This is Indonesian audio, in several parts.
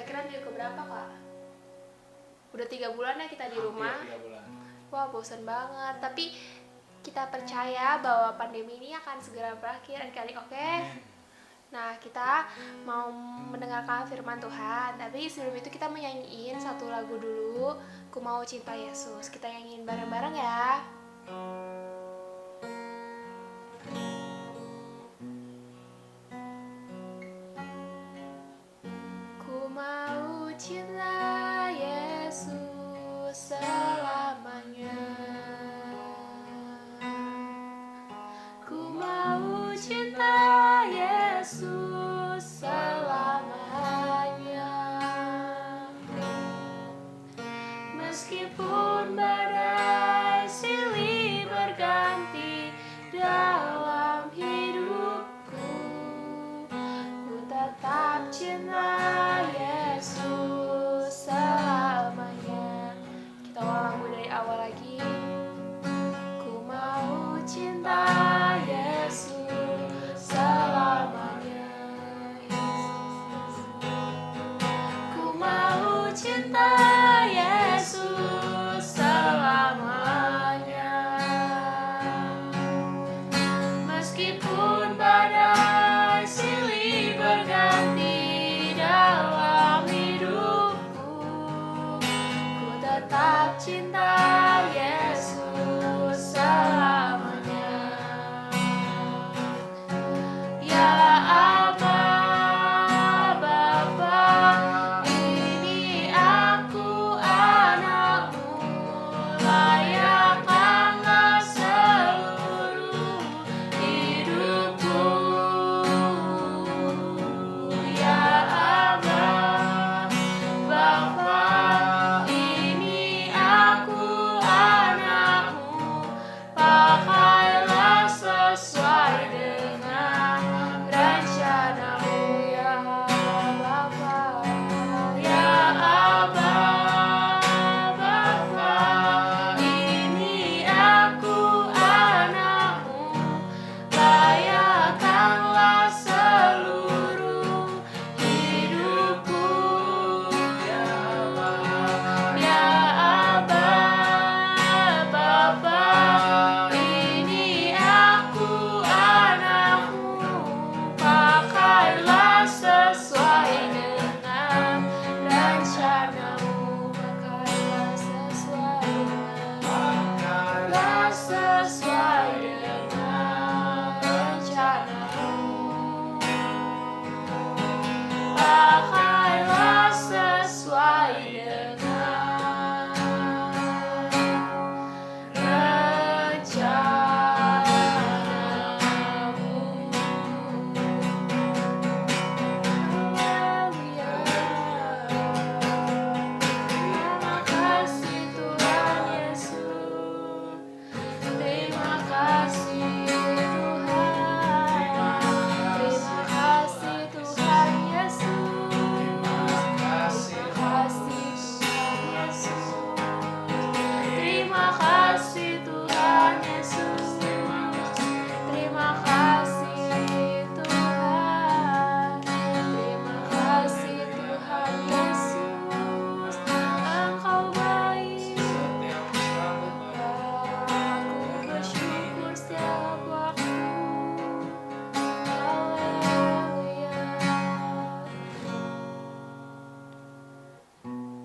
kira-kira minggu keberapa Kak? Udah 3 bulan ya kita di rumah. 3 bulan. Wah bosan banget, tapi kita percaya bahwa pandemi ini akan segera berakhir adik-adik, oke? Nah kita mau mendengarkan firman Tuhan, tapi sebelum itu kita menyanyiin satu lagu dulu, Ku Mau Cinta Yesus. Kita nyanyiin bareng-bareng ya. Ku mau cinta Yesus selamanya. Ku mau cinta Yesus selamanya. Meskipun badai silih berganti dalam hidupku, ku tetap cinta Yesus selamanya. Kita ulang lagu dari awal lagi. Ku mau cinta Yesus selamanya. Ku mau cinta Yesus selamanya. Meskipun badai silih berganti dalam hidupku, ku tetap cinta Yesus selamanya. Ya Aba, Bapa, ini aku anakmu, layakkanlah seluruh hidupku. Ya Aba, Bapa, ini aku anakmu, pakailah sesuai dengan rencanamu. Ya Bapa, ya Aba, Bapa, ini aku anakmu, layakkanlah seluruh hidupku. Ya Aba, Bapa, ini aku anakmu, pakailah sesuai dengan rencanamu. Pakailah sesuai dengan rencanamu. Pakailah sesuai dengan rencanamu. Haleluya. Terima kasih Tuhan Yesus. Terima kasih Tuhan. Terima kasih Tuhan Yesus. Terima kasih Tuhan Yesus. Terima kasih Tuhan Yesus. Terima kasih Tuhan. Terima kasih Tuhan Yesus. Engkau baik. Aku bersyukur setiap waktu. Haleluya.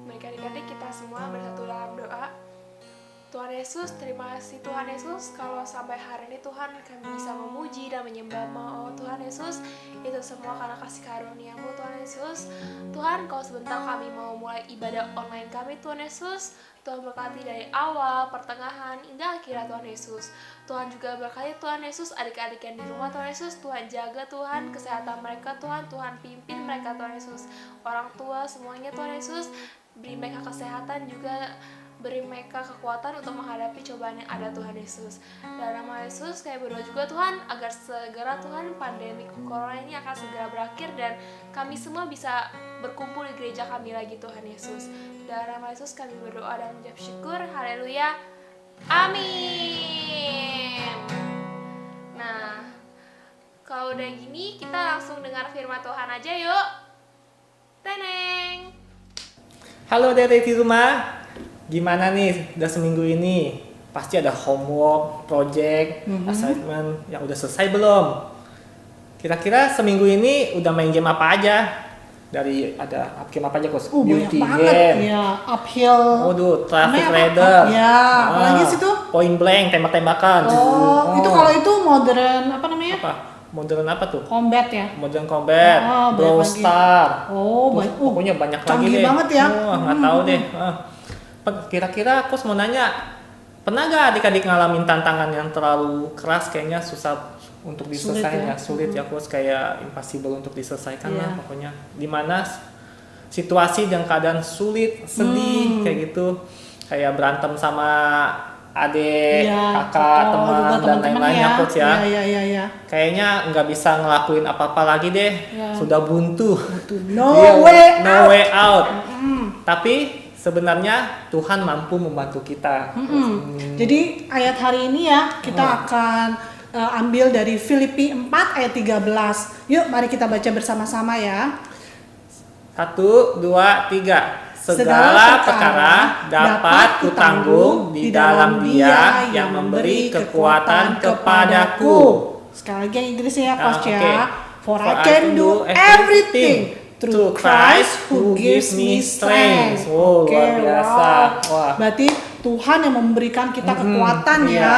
Mari adik-adik kita semua bersatu dalam doa. Tuhan Yesus, terima kasih Tuhan Yesus kalau sampai hari ini Tuhan kami bisa memuji dan menyembah-Mu. Oh Tuhan Yesus, itu semua karena kasih karunia-Mu Tuhan Yesus. Tuhan, kalau sebentar kami mau mulai ibadah online kami Tuhan Yesus, Tuhan berkati dari awal, pertengahan, hingga akhirnya Tuhan Yesus. Tuhan juga berkati Tuhan Yesus adik-adik yang di rumah Tuhan Yesus. Tuhan jaga Tuhan kesehatan mereka Tuhan. Tuhan pimpin mereka Tuhan Yesus. Orang tua semuanya Tuhan Yesus, beri mereka kesehatan juga, beri mereka kekuatan untuk menghadapi cobaan yang ada Tuhan Yesus. Dalam nama Yesus kami berdoa juga Tuhan agar segera Tuhan pandemi corona ini akan segera berakhir dan kami semua bisa berkumpul di gereja kami lagi Tuhan Yesus. Dalam nama Yesus kami berdoa dan mengucap syukur. Haleluya. Amin. Nah, kalau udah gini kita langsung dengar firman Tuhan aja yuk. Teneng. Halo dari di rumah, gimana nih? Udah seminggu ini pasti ada homework, project, assignment yang udah selesai belum? Kira-kira seminggu ini udah main game apa aja? Dari ada game apa aja, Coach? Banyak Beauty banget game. ya, uphill. Waduh, Traffic Namanya apa? Rider. Ya, apalagi sih tuh? Point blank, tembak-tembakan. Itu kalau itu modern apa namanya? Apa? Modern apa tuh? Combat ya. Modern Combat, banyak Brawl lagi. Star. Banyak. Pokoknya banyak lagi canggih deh. banget ya. Nggak tahu deh. Kira-kira Coach mau nanya, pernah gak adik-adik ngalamin tantangan yang terlalu keras, kayaknya susah untuk diselesaikan, sulit ya Coach, kayak impossible untuk diselesaikan lah pokoknya. Dimana situasi dan keadaan sulit, sedih kayak gitu, kayak berantem sama adik, kakak, teman dan lain-lainnya Coach ya. Iya. Kayaknya nggak bisa ngelakuin apa-apa lagi deh, sudah buntu. No way out. Tapi sebenarnya Tuhan mampu membantu kita. Jadi ayat hari ini ya kita akan ambil dari Filipi 4 ayat 13. Yuk mari kita baca bersama-sama ya. 1, 2, 3. Segala perkara dapat kutanggung di dalam Dia yang memberi kekuatan kepadaku. Sekali lagi yang Inggrisnya ya, Coach ya. Okay. For I can do everything through Christ who gives me strength. Luar biasa. Wah. Berarti Tuhan yang memberikan kita kekuatan ya.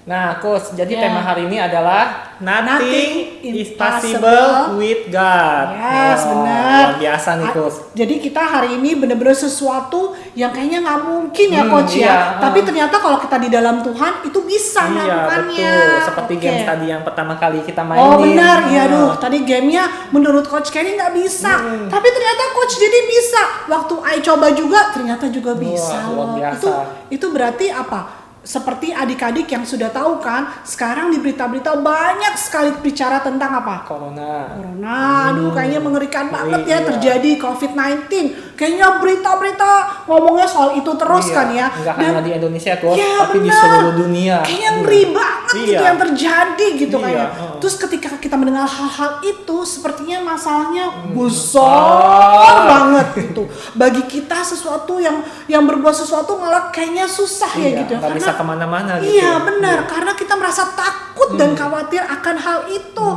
Nah, Coach, jadi tema hari ini adalah Nothing is impossible possible with God. Yes, benar. Luar biasa nih, Coach. Jadi kita hari ini benar-benar sesuatu yang kayaknya nggak mungkin ya, Coach ya. Iya, Tapi ternyata kalau kita di dalam Tuhan itu bisa melakukannya. Betul. Seperti game tadi yang pertama kali kita mainin. Oh benar, iya tadi gamenya menurut Coach Kenny nggak bisa. Tapi ternyata Coach jadi bisa. Waktu I coba juga ternyata juga bisa. Luar biasa. Itu berarti apa? Seperti adik-adik yang sudah tahu kan, sekarang di berita-berita banyak sekali bicara tentang apa? Corona. Aduh kayaknya mengerikan banget ya terjadi COVID-19. Kayaknya berita-berita ngomongnya soal itu terus kan ya. Nggak hanya di Indonesia tuh, tapi bener. di seluruh dunia. Kayaknya ngeri banget gitu yang terjadi gitu kayak. Terus ketika kita mendengar hal-hal itu, sepertinya masalahnya besar banget gitu. Bagi kita sesuatu yang berbuat sesuatu malah kayaknya susah ya gitu. Nggak bisa kemana-mana gitu. Iya benar, karena kita merasa takut dan khawatir akan hal itu.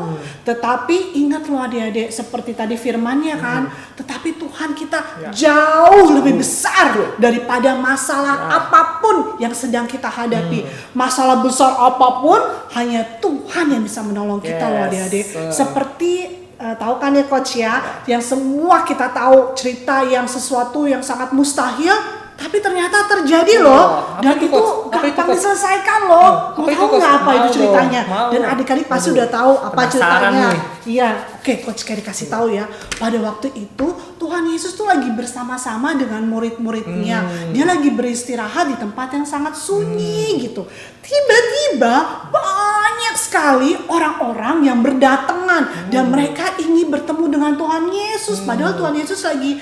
Tetapi ingat loh adik-adik, seperti tadi firman-Nya kan, tetapi Tuhan kita jauh lebih besar daripada masalah apapun yang sedang kita hadapi. Masalah besar apapun, hanya Tuhan yang bisa menolong kita loh adik-adik. Seperti tahu kan ya Coach ya, yang semua kita tahu cerita yang sesuatu yang sangat mustahil, tapi ternyata terjadi loh, dan itu gampang diselesaikan loh. Mau tahu nggak apa itu ceritanya? Dan adik-adik pasti udah tahu apa ceritanya. Iya, oke, Coach Kerry kasih tahu ya. Pada waktu itu Tuhan Yesus tuh lagi bersama-sama dengan murid-muridnya. Dia lagi beristirahat di tempat yang sangat sunyi gitu. Tiba-tiba banyak sekali orang-orang yang berdatangan dan mereka ingin bertemu dengan Tuhan Yesus. Padahal Tuhan Yesus lagi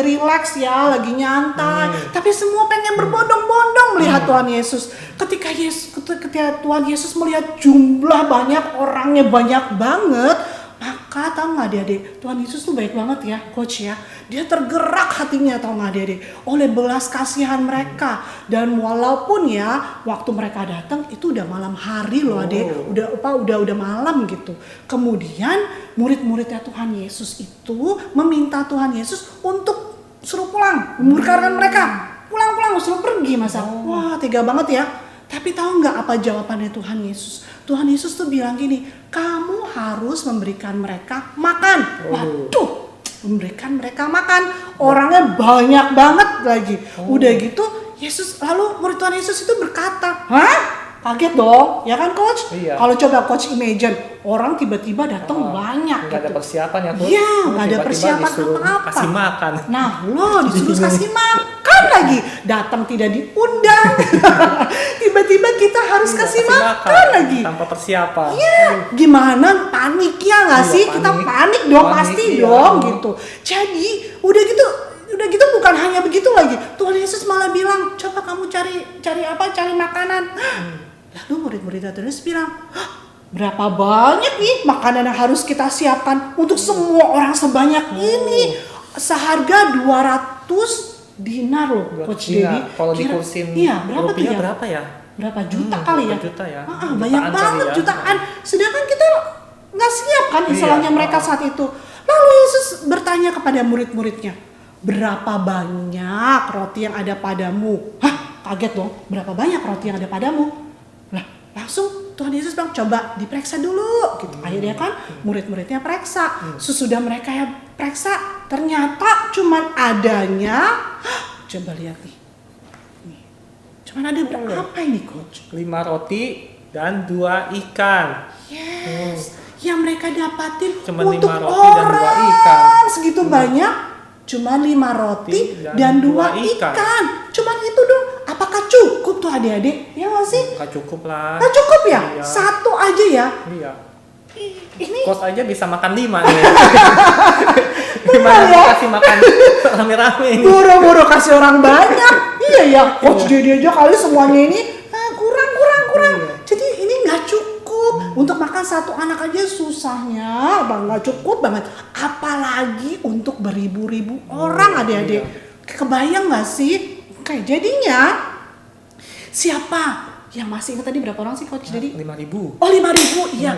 relax ya, lagi nyantai. Tapi semua pengen berbondong-bondong melihat Tuhan Yesus. Ketika Tuhan Yesus melihat jumlah banyak orangnya banyak banget, maka tahu nggak adik-adik, Tuhan Yesus tuh baik banget ya Coach ya. Dia tergerak hatinya tahu nggak adik-adik oleh belas kasihan mereka. Dan walaupun ya waktu mereka datang itu udah malam hari loh adik, udah malam gitu. Kemudian murid-muridnya Tuhan Yesus itu meminta Tuhan Yesus untuk suruh pulang, memberkatan mereka. Pulang, suruh pergi masa. Wah tega banget ya. Tapi tahu nggak apa jawabannya Tuhan Yesus? Tuhan Yesus tuh bilang gini, kamu harus memberikan mereka makan. Waduh, memberikan mereka makan. Orangnya banyak banget lagi. Udah gitu, lalu murid Tuhan Yesus itu berkata, hah? Kaget dong, ya kan Coach? Iya. Kalau coba Coach imagine, orang tiba-tiba datang banyak Nggak ada persiapan ya Coach? Iya, nggak ada persiapan apa-apa. Kasih makan. Nah, disuruh kasih makan lagi. Datang tidak diundang. Tiba-tiba kita harus kasih makan lagi. Tanpa persiapan. Iya, gimana paniknya nggak sih? Kita panik dong, pasti dong gitu. Jadi, udah gitu bukan hanya begitu lagi. Tuhan Yesus malah bilang, coba kamu cari makanan. Lalu murid-murid terus bilang, berapa banyak nih makanan yang harus kita siapkan untuk semua orang sebanyak ini? seharga 200 dinar loh, Coach Dedi. Kalau dikursin iya, berapa tuh rupiah ya? berapa ya? Berapa juta kali ya? Juta ya. Banyak Jutaan banget, kali ya. jutaan. Sedangkan kita nggak siap kan istilahnya Iya. mereka saat itu. Lalu Yesus bertanya kepada murid-muridnya, berapa banyak roti yang ada padamu? Hah, kaget dong, berapa banyak roti yang ada padamu? Lah, langsung Tuhan Yesus bilang, coba diperiksa dulu. Gitu. Akhirnya kan murid-muridnya periksa. Sesudah mereka yang periksa, ternyata cuman adanya, coba lihat nih. Cuman ada berapa ini, Coach? 5 roti dan 2 ikan. Yes, yang mereka dapatin Cuman untuk 5 roti dan 2 orang ikan. segitu banyak, cuma 5 roti dan 2 ikan. Cuman itu dong. Apakah cukup tuh adik-adik? Ya nggak sih? Gak cukup lah. Nggak cukup ya? Iya. Satu aja ya. Iya. Ini Kos aja bisa makan 5 nih. Benar Gimana ya? kasih makan rame-rame ini? buru-buru kasih orang banyak. Iya ya, Coach Dedi aja kali semuanya ini kurang. Iya. Jadi ini nggak cukup untuk makan satu anak aja susahnya, bang nggak cukup banget. Apalagi untuk beribu-ribu orang adik-adik. Kebayang nggak sih? Oke, jadinya siapa yang masih ingat tadi berapa orang sih Coach Dedi? 5.000. Oh 5.000, iya.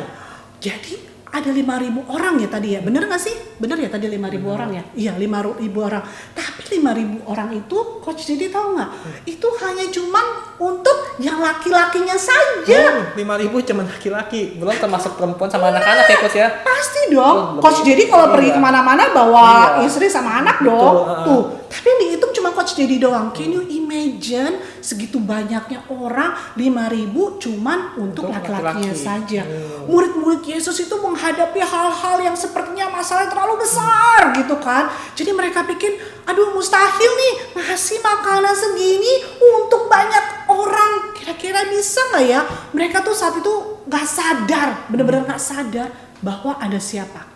Jadi ada 5.000 orang ya tadi ya, bener nggak sih? Bener ya tadi 5.000 orang ya? Iya 5.000 orang. Tapi 5.000 orang itu, Coach Dedi tahu nggak? Itu hanya cuman untuk yang laki-lakinya saja. 5.000 cuma laki-laki, belum termasuk perempuan sama anak-anak ya Coach ya? Pasti dong. Oh, Coach lebih- Dedi kalau iya. pergi kemana-mana bawa Iya. istri sama anak Betul, dong. heeh. Tuh. Tapi yang dihitung cuma Coach Dedi doang. Can you imagine segitu banyaknya orang 5.000 cuman untuk laki-lakinya laki-laki. saja. Murid-murid Yesus itu menghadapi hal-hal yang sepertinya masalah yang terlalu besar gitu kan. Jadi mereka pikir, aduh mustahil nih ngasih makanan segini untuk banyak orang. Kira-kira bisa nggak ya? Mereka tuh saat itu nggak sadar, benar-benar nggak sadar bahwa ada siapa?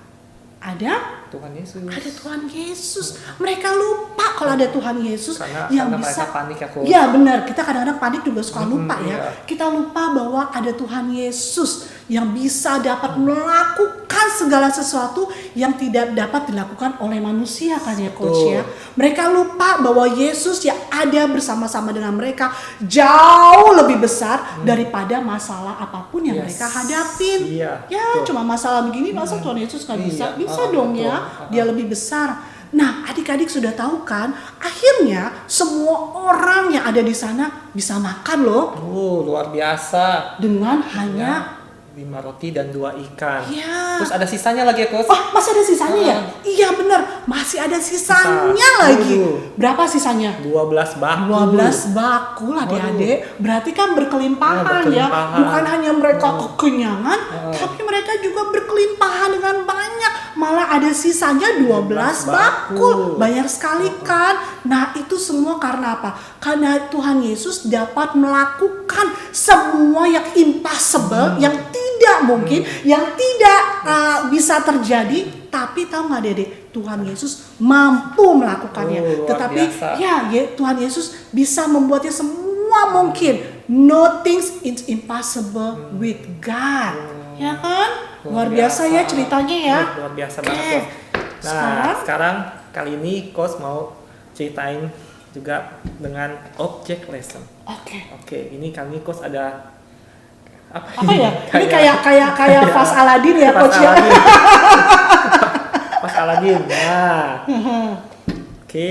Ada Tuhan Yesus. Tuhan Yesus. Mereka lupa kalau ada Tuhan Yesus yang karena bisa. mereka panik ya Coach. Iya benar, kita kadang-kadang panik juga suka lupa ya. iya. Kita lupa bahwa ada Tuhan Yesus yang bisa dapat melakukan segala sesuatu yang tidak dapat dilakukan oleh manusia kan ya Coach Betul. ya. Mereka lupa bahwa Yesus yang ada bersama-sama dengan mereka jauh lebih besar daripada masalah apapun yang Yes. mereka hadapin. Iya, Ya betul. cuma masalah begini masa Tuhan Yesus nggak bisa? Iya, Bisa betul. dong ya. Dia lebih besar. Nah, adik-adik sudah tahu kan? Akhirnya semua orang yang ada di sana bisa makan loh Luar biasa. dengan hanya 5 roti dan 2 ikan. ya. Terus ada sisanya lagi ya Coach? Oh, masih ada sisanya ya? Iya benar, masih ada sisanya Sisa. lagi. Waduh. Berapa sisanya? 12 bakul. 12 bakul adik-adik. Berarti kan berkelimpahan ya. berkelimpahan. Bukan hanya mereka kekenyangan, tapi mereka juga berkelimpahan dengan banyak. Malah ada sisanya 12 bakul. Banyak sekali kan. Nah, itu semua karena apa? Karena Tuhan Yesus dapat melakukan semua yang impossible, yang tidak mungkin, yang tidak bisa terjadi. Tapi tahu nggak Dede? Tuhan Yesus mampu melakukannya. Luar Tetapi biasa. Tuhan Yesus bisa membuatnya semua mungkin. Nothing is impossible with God. Ya kan? Luar biasa ya ceritanya ya. Luar biasa Oke. banget Coach. Nah, Sekarang? sekarang kali ini Coach mau ceritain juga dengan object lesson. Oke. Oke, ini kami Coach ada Apa ya? Ini kayak Fas Aladin ya Pas Coach ya. Aladin. Pas Aladin. Nah. Oke,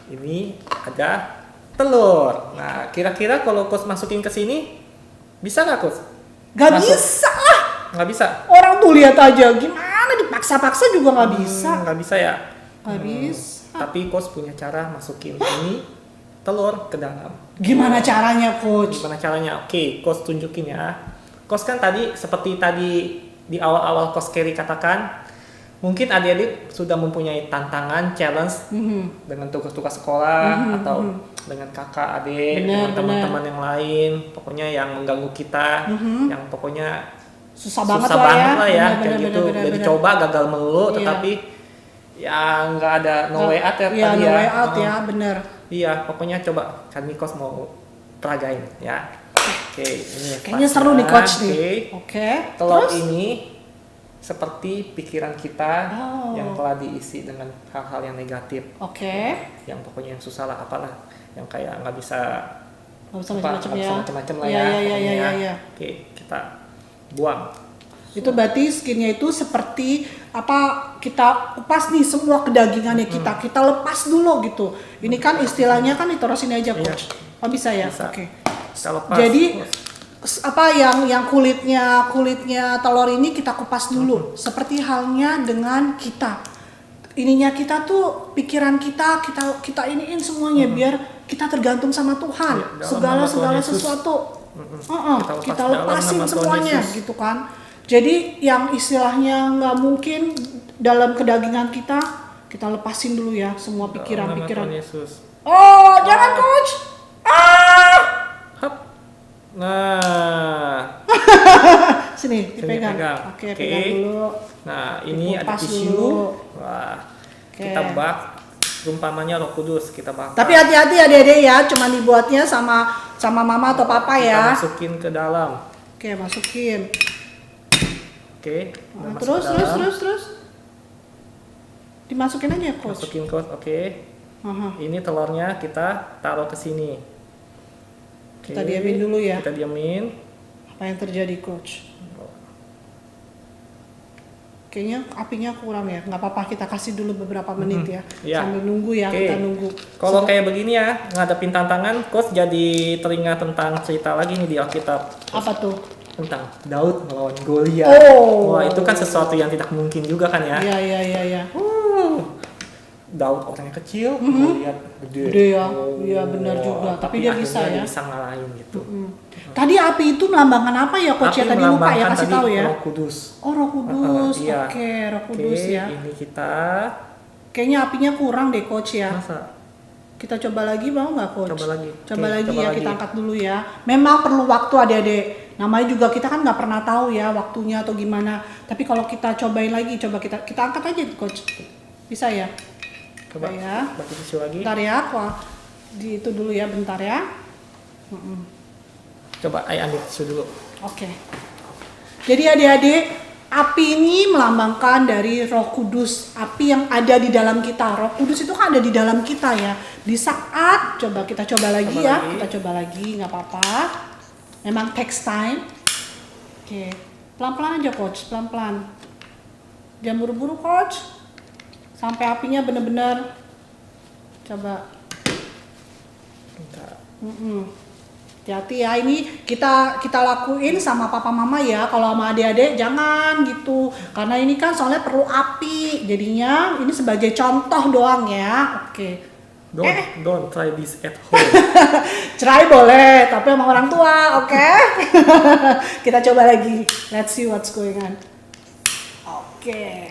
ini ada telur. Nah, kira-kira kalau Coach masukin ke sini bisa nggak Coach? Gak Masuk. bisa lah. Nggak bisa. Orang tuh lihat aja gimana dipaksa-paksa juga nggak bisa. Nggak bisa ya. Nggak bisa. Tapi Coach punya cara masukin ini telur ke dalam. Gimana caranya Coach? Gimana caranya? Oke, Coach tunjukin ya. Coach kan tadi seperti tadi di awal-awal Coach Kerry katakan, mungkin adik-adik sudah mempunyai tantangan, challenge dengan tugas-tugas sekolah atau dengan kakak adik, Benar, dengan teman-teman yang lain, pokoknya yang mengganggu kita, yang pokoknya Susah banget lah ya. kayak Benar, gitu. benar, Udah benar. dicoba gagal melulu, Iya. tetapi ya nggak ada no way out ya Iya, tadi no ya. way out Oh. ya, bener. Iya, pokoknya coba kami Coach mau peragain ya. Oke, ini Kayaknya seru nih Coach Oke. nih. Oke. Telur Terus? ini seperti pikiran kita Oh. yang telah diisi dengan hal-hal yang negatif. Oke. Yang pokoknya yang susah lah, apalah, yang kayak nggak bisa Nggak usah macam-macam nggak ya. bisa macam-macam lah Iya, ya, iya, pokoknya iya, ya. iya. Oke, kita buang. Itu berarti skinnya itu seperti apa, kita kupas nih semua kedagingannya kita lepas dulu gitu. Ini kan istilahnya kan ditaruh sini aja, Coach. Oh bisa ya? Bisa. Oke. Kita lepas. Jadi apa yang kulitnya telur ini kita kupas dulu. Seperti halnya dengan kita. Ininya kita tuh pikiran kita iniin semuanya biar kita tergantung sama Tuhan. Iya, dalam nama Segala Tuhan Yesus. sesuatu. Kita dalam lepasin nama Tuhan semuanya Yesus. gitu kan. Jadi yang istilahnya nggak mungkin dalam kedagingan kita lepasin dulu ya semua Dalam pikiran-pikiran. nama Tuhan Yesus. Oh, jangan Coach. Hap. Nah, Sini dipegang. pegang. Oke, Oke. pegang dulu. nah ini ada Dikupas tisu. dulu. Wah, Oke. kita bak. Umpamanya Roh Kudus kita bakar. Tapi hati-hati adik-adik ya, cuma dibuatnya sama mama atau papa Kita ya. masukin ke dalam. Oke, masukin. Oke. udah Nah, masuk ke dalam. terus. Dimasukin aja, Coach. Masukin Coach. Oke. Aha. Ini telurnya kita taruh ke sini. Oke. Kita diamin dulu ya. Kita diamin. Apa yang terjadi, Coach? Kayaknya apinya kurang ya. Nggak apa-apa, kita kasih dulu beberapa menit ya. Iya. Sambil nunggu ya, Oke. kita nunggu. Kalau kayak begini ya, ngadepin tantangan, Coach jadi teringat tentang cerita lagi nih di Alkitab. Apa tuh? Tentang Daud melawan Goliat. Oh. Wah, itu kan sesuatu yang tidak mungkin juga kan ya. Iya. Daud orangnya kecil, Goliat gede. Gede ya. Oh, Iya, benar juga. Tapi dia bisa akhirnya ya. dia bisa ngalahin gitu. Tadi api itu melambangkan apa ya, Coach? Ya tadi lupa ya, melambangkan kasih tadi tahu ya. Roh Kudus. Oh, Roh Kudus. Iya. Oke, Roh Kudus Oke, ya. ini kita Kayaknya apinya kurang deh, Coach ya. masa Kita coba lagi mau nggak, Coach? Coba lagi. Coba Oke, lagi coba ya, lagi. kita angkat dulu ya. Memang perlu waktu adik-adik. Namanya juga kita kan nggak pernah tahu ya waktunya atau gimana. Tapi kalau kita cobain lagi, coba kita angkat aja, Coach. Bisa ya? coba ya. pakai tisu lagi. Bentar ya, wah. Di itu dulu ya, bentar ya. Coba ayo ambil tisu dulu. Oke. Jadi adik-adik, api ini melambangkan dari Roh Kudus, api yang ada di dalam kita. Roh Kudus itu kan ada di dalam kita ya. Di saat kita coba lagi Coba ya, lagi. kita coba lagi, nggak apa-apa. Memang takes time. Oke, pelan-pelan aja, Coach, pelan-pelan. Jangan buru-buru, Coach. Sampai apinya bener-bener. Coba. Bentar. Hati-hati ya, ini kita lakuin sama papa mama ya. Kalau sama adik-adik jangan gitu, karena ini kan soalnya perlu api, jadinya ini sebagai contoh doang ya. Oke. Don't try this at home. Try boleh, tapi sama orang tua, oke? Kita coba lagi, let's see what's going on. Oke,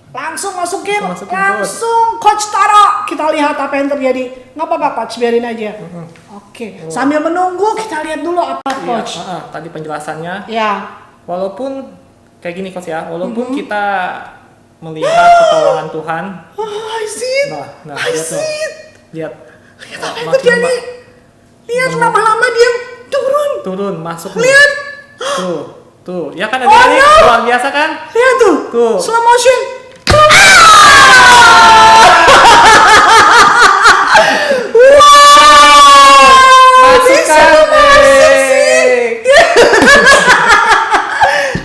langsung masukin, Masukin, langsung Coach taruh. Kita lihat apa yang terjadi. Nggak apa-apa, Coach, biarin aja. Oke, sambil menunggu kita lihat dulu apa, Coach. Iya, tadi penjelasannya. Ya, Walaupun kayak gini Coach ya, walaupun kita melihat pertolongan Tuhan. I see it. Nah, I lihat see tuh. it. Lihat. Lihat apa yang terjadi. Lihat lama-lama dia turun. Turun, masuk. Lihat. Tuh. Ya kan adik-adik, luar biasa kan? Lihat tuh. Tuh. Slow motion. Masuk Bisa kan? masuk sih.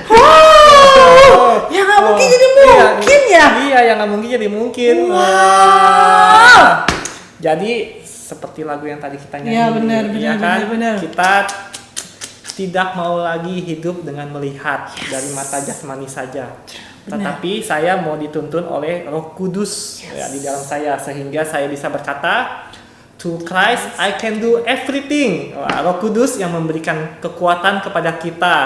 Wow. Ya nggak mungkin jadi mungkin ya. Iya, yang nggak mungkin jadi mungkin. Wow. Wah. Jadi seperti lagu yang tadi kita nyanyi. Iya, benar, ya kan? benar. Kita tidak mau lagi hidup dengan melihat dari mata jasmani saja. Tetapi saya mau dituntun oleh Roh Kudus ya, di dalam saya, sehingga saya bisa berkata, to Christ I can do everything. Wah, Roh Kudus yang memberikan kekuatan kepada kita.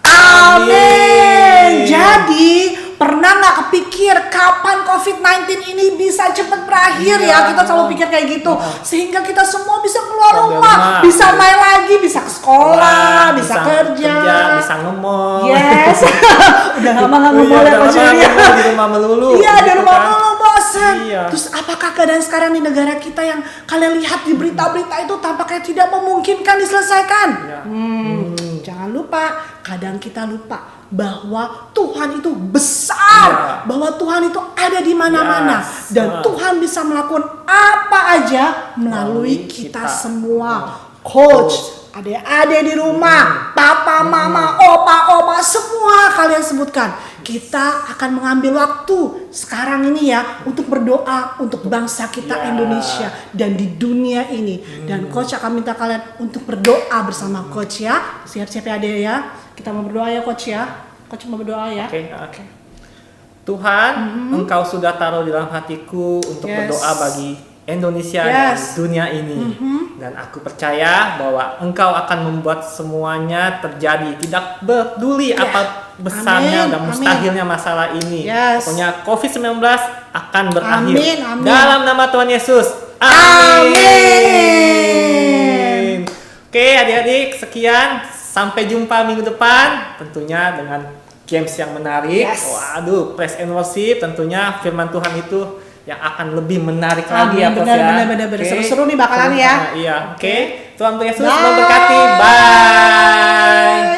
Amin. Jadi pernah nggak kepikir kapan COVID-19 ini bisa cepat berakhir Iya. ya? Kita selalu pikir kayak gitu, sehingga kita semua bisa keluar Keluar rumah, rumah. bisa main lagi, bisa ke sekolah, Wah, bisa kerja. bisa nge-mall. Yes. Udah lama nggak Iya, ngemol ya, udah Coach lama Yuri. ngemol di rumah melulu. Iya, di gitu rumah kan. mulu bosan. Iya. Terus apakah keadaan sekarang di negara kita yang kalian lihat di berita-berita itu tampaknya tidak memungkinkan diselesaikan? Iya. Jangan jangan lupa, kadang kita lupa bahwa Tuhan itu besar, bahwa Tuhan itu ada di mana-mana, dan Tuhan bisa melakukan apa aja melalui kita semua. Coach, adik-adik di rumah, papa, mama, opa, semua kalian sebutkan. Kita akan mengambil waktu sekarang ini ya untuk berdoa untuk bangsa kita Indonesia dan di dunia ini. Dan Coach akan minta kalian untuk berdoa bersama Coach ya. Siap-siap ya adik ya. Kita mau berdoa ya Coach ya. Coach mau berdoa ya. Oke. Tuhan, Engkau sudah taruh di dalam hatiku untuk berdoa bagi Indonesia dan dunia ini. Dan aku percaya bahwa Engkau akan membuat semuanya terjadi, tidak peduli apa besarnya dan mustahilnya masalah ini. Pokoknya COVID-19 akan berakhir. Dalam nama Tuhan Yesus. Amin. Oke adik-adik, sekian. Sampai jumpa minggu depan. Tentunya dengan games yang menarik. Waduh, praise and worship. Tentunya firman Tuhan itu yang akan lebih menarik lagi ya, benar. Seru-seru nih bakalan ya. Iya, oke. Tuhan Yesus memberkati. Bye.